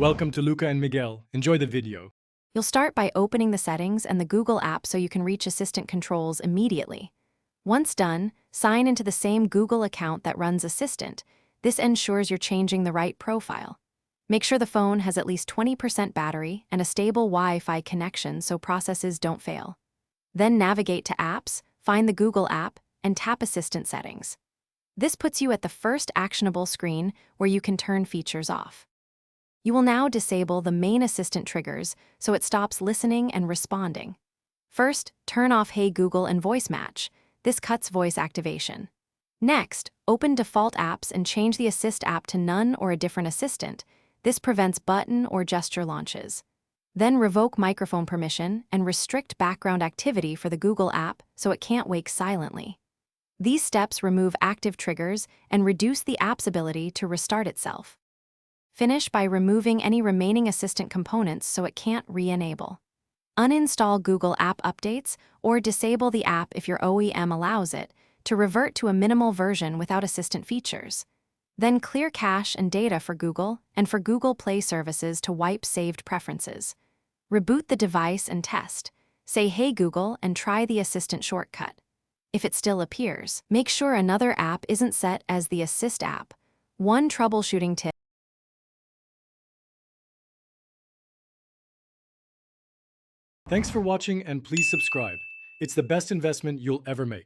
Welcome to Luca and Miguel. Enjoy the video. You'll start by opening the settings and the Google app so you can reach Assistant controls immediately. Once done, sign into the same Google account that runs Assistant. This ensures you're changing the right profile. Make sure the phone has at least 20% battery and a stable Wi-Fi connection so processes don't fail. Then navigate to Apps, find the Google app, and tap Assistant settings. This puts you at the first actionable screen where you can turn features off. You will now disable the main Assistant triggers so it stops listening and responding. First, turn off Hey Google and Voice Match. This cuts voice activation. Next, open Default Apps and change the Assist app to None or a different assistant. This prevents button or gesture launches. Then revoke microphone permission and restrict background activity for the Google app so it can't wake silently. These steps remove active triggers and reduce the app's ability to restart itself. Finish by removing any remaining Assistant components so it can't re-enable. Uninstall Google App Updates or disable the app if your OEM allows it to revert to a minimal version without Assistant features. Then clear cache and data for Google and for Google Play services to wipe saved preferences. Reboot the device and test. Say Hey Google and try the Assistant shortcut. If it still appears, make sure another app isn't set as the Assist app. One troubleshooting tip. Thanks for watching and please subscribe. It's the best investment you'll ever make.